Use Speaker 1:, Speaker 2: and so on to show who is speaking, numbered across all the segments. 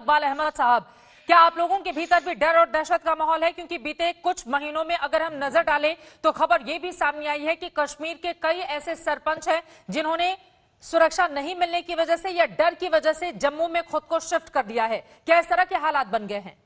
Speaker 1: अकबाल अहमद साहब, क्या आप लोगों के भीतर भी डर और दहशत का माहौल है? क्योंकि बीते कुछ महीनों में अगर हम नजर डालें तो खबर यह भी सामने आई है कि कश्मीर के कई ऐसे सरपंच हैं जिन्होंने सुरक्षा नहीं मिलने की वजह से या डर की वजह से जम्मू में खुद को शिफ्ट कर दिया है। क्या इस तरह के हालात बन गए हैं?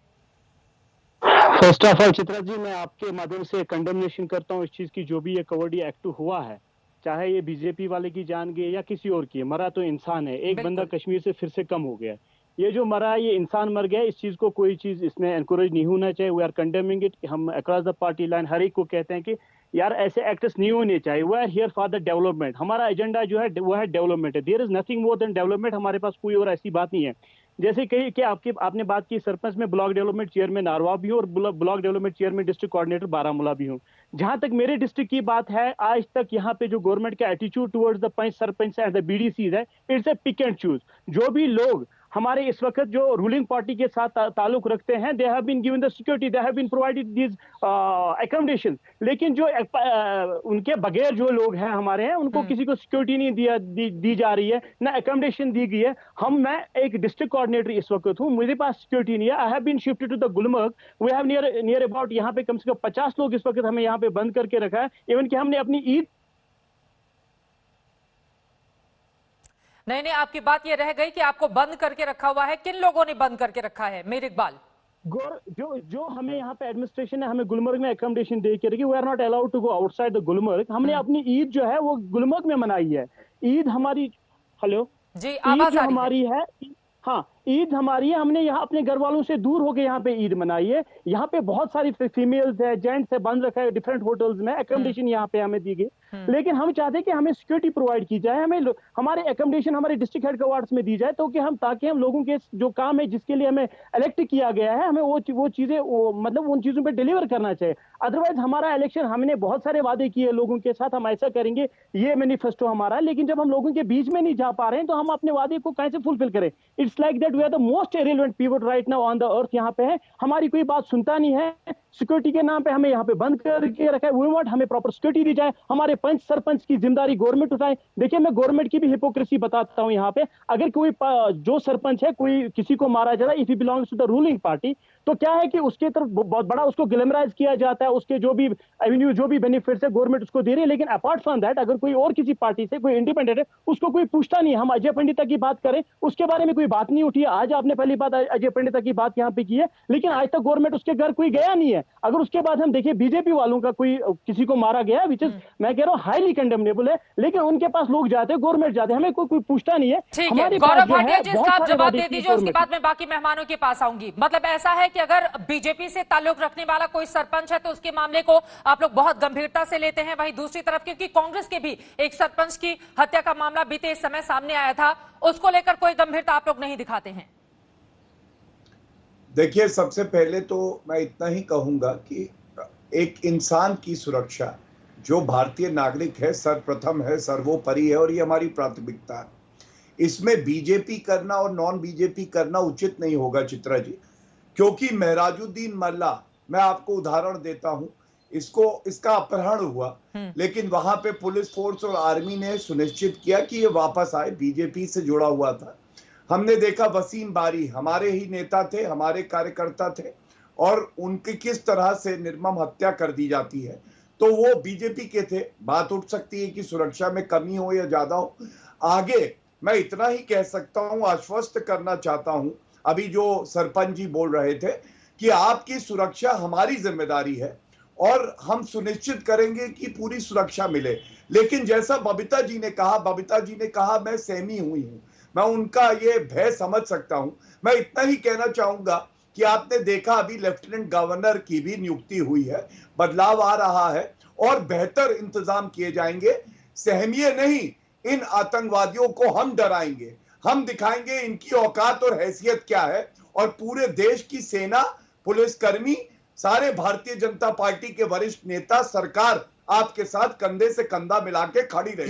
Speaker 2: First of all Chitra ji, मैं आपके माध्यम से कंडेमनेशन करता हूँ इस चीज की, जो भी ये कवर्डी एक्ट हुआ है, चाहे ये बीजेपी वाले की जान गए या किसी और की, मरा तो इंसान है। एक बंदा कश्मीर से फिर से कम हो गया। ये जो मरा है ये इंसान मर गया। इस चीज को कोई चीज इसमें एनकरेज नहीं होना चाहिए। We are condemning it. हम अक्रॉस द पार्टी लाइन हर एक को कहते हैं कि यार ऐसे एक्ट्स नहीं होने चाहिए। We are here for the development. हमारा एजेंडा जो है वो है डेवलपमेंट है। There is nothing more than development. हमारे पास कोई और ऐसी बात नहीं है। जैसे कही कि आपने बात की सरपंच में ब्लॉक डेवलपमेंट चेयरमैन नारवा भी हूँ और block development chairman district coordinator Baramulla भी हूँ। जहां तक मेरे डिस्ट्रिक्ट की बात है, आज तक यहाँ पे जो गवर्नमेंट का attitude towards the panch sarpanch and the BDCs है, it's a pick and choose. जो भी लोग हमारे इस वक्त जो रूलिंग पार्टी के साथ ताल्लुक रखते हैं, they have been given the security, they have been provided these accommodation. लेकिन जो उनके बगैर जो लोग हैं हमारे हैं, उनको किसी को सिक्योरिटी नहीं दी जा रही है, ना अकोमोडेशन दी गई है। मैं एक डिस्ट्रिक्ट कोऑर्डिनेटर इस वक्त हूँ, मेरे पास सिक्योरिटी नहीं है। I have been shifted to the Gulmarg. We have near about यहाँ पे कम से कम 50 लोग इस वक्त हमें यहाँ पे बंद करके रखा है। इवन कि हमने अपनी ईद
Speaker 1: नहीं, आपकी बात ये रह गई कि आपको बंद करके रखा हुआ है। किन लोगों ने बंद करके रखा है मेरे इकबाल?
Speaker 2: जो हमें यहाँ पे एडमिनिस्ट्रेशन है, हमें गुलमर्ग में अकोमोडेशन दे के रखी। We are not allowed to go outside the Gulmarg. हमने अपनी ईद जो है वो गुलमर्ग में मनाई है। ईद हमारी, हेलो
Speaker 1: जी,
Speaker 2: ईद जो हमारी है, हाँ ईद हमारी है। हमने यहाँ अपने घर वालों से दूर होकर यहाँ पे ईद मनाई है। यहाँ पे बहुत सारी फीमेल्स है, जेंट्स है, बंद रखा है डिफरेंट होटल्स में। अकोमोडेशन यहाँ पे हमें दी गई, लेकिन हम चाहते हैं कि हमें सिक्योरिटी प्रोवाइड की जाए। हमें हमारे अकोमोडेशन हमारे डिस्ट्रिक्ट हेडक्वार्टर्स में दी जाए, तो कि ताकि हम लोगों के जो काम है, जिसके लिए हमें इलेक्ट किया गया है, हमें वो चीजें मतलब उन चीजों पे डिलीवर करना चाहिए। अदरवाइज हमारा इलेक्शन, हमने बहुत सारे वादे किए लोगों के साथ, हम ऐसा करेंगे, ये मैनिफेस्टो हमारा, लेकिन जब हम लोगों के बीच में नहीं जा पा रहे हैं तो हम अपने वादे को कैसे फुलफिल करें? It's like that we are the most irrelevant people right now on the earth. यहाँ पे है, हमारी कोई बात सुनता नहीं है। सिक्योरिटी के नाम पे हमें यहाँ पे बंद करके रखा है। वी वांट हमें प्रॉपर सिक्योरिटी दी जाए। हमारे पंच सरपंच की जिम्मेदारी गवर्नमेंट उठाए। देखिए, मैं गवर्नमेंट की भी हिपोक्रेसी बताता हूँ यहाँ पे। अगर कोई जो सरपंच है, कोई किसी को मारा जाता है, if he belongs to the ruling party, तो क्या है कि उसके तरफ बहुत बड़ा उसको ग्लैमराइज किया जाता है। उसके जो भी एवेन्यू, जो भी बेनिफिट्स है गवर्नमेंट उसको दे रही है। लेकिन अपार्ट फ्रॉम दैट, अगर कोई और किसी पार्टी से कोई इंडिपेंडेंट है, उसको कोई पूछता नहीं। हम अजय पंडिता की बात करें, उसके बारे में कोई बात नहीं उठी है। आज आपने पहली बात अजय पंडिता की बात यहाँ पे की है, लेकिन आज तक गवर्नमेंट उसके घर कोई गया नहीं है। अगर उसके बाद हम देखिए बीजेपी वालों का कोई किसी को मारा गया, विच इज मैं कह रहा हूँ हाईली कंडेमनेबल है, लेकिन उनके पास लोग जाते हैं, गवर्नमेंट जाते हैं, हमें कोई पूछता नहीं है।
Speaker 1: ठीक है, गौरव भाटिया जी, इसका आप जवाब दे दीजिए, उसके बाद मैं बाकी मेहमानों के पास आऊंगी। मतलब ऐसा है कि अगर बीजेपी से ताल्लुक रखने वाला कोई सरपंच है तो उसके मामले को आप लोग बहुत गंभीरता से लेते हैं। वहीं दूसरी तरफ, क्योंकि कांग्रेस के भी एक सरपंच की हत्या का मामला बीते इस समय सामने आया था, उसको लेकर कोई गंभीरता आप लोग नहीं दिखाते हैं।
Speaker 3: देखिए, सबसे पहले तो मैं इतना ही कहूंगा कि एक इंसान की सुरक्षा, जो भारतीय नागरिक है, सर्वप्रथम है, सर्वोपरि है, और ये हमारी प्राथमिकता है। इसमें बीजेपी करना और नॉन बीजेपी करना उचित नहीं होगा चित्रा जी, क्योंकि महराजुद्दीन मल्ला, मैं आपको उदाहरण देता हूं, इसका अपहरण हुआ, लेकिन वहां पे पुलिस फोर्स और आर्मी ने सुनिश्चित किया कि ये वापस आए। बीजेपी से जुड़ा हुआ था। हमने देखा वसीम बारी, हमारे ही नेता थे, हमारे कार्यकर्ता थे, और उनकी किस तरह से निर्मम हत्या कर दी जाती है। तो वो बीजेपी के थे। बात उठ सकती है कि सुरक्षा में कमी हो या ज्यादा हो। आगे मैं इतना ही कह सकता हूं, आश्वस्त करना चाहता हूं, अभी जो सरपंच जी बोल रहे थे कि आपकी सुरक्षा हमारी जिम्मेदारी है और हम सुनिश्चित करेंगे कि पूरी सुरक्षा मिले। लेकिन जैसा बबीता जी ने कहा, मैं सहमी हुई हूं, मैं उनका ये भय समझ सकता हूं। मैं इतना ही कहना चाहूंगा कि आपने देखा अभी लेफ्टिनेंट गवर्नर की भी नियुक्ति हुई है, बदलाव आ रहा है और बेहतर इंतजाम किए जाएंगे। सहमिए नहीं, इन आतंकवादियों को हम डराएंगे, हम दिखाएंगे इनकी औकात और हैसियत क्या है, और पूरे देश की सेना, पुलिसकर्मी, सारे भारतीय जनता पार्टी के वरिष्ठ नेता, सरकार आपके साथ कंधे से कंधा मिला के खड़ी रही।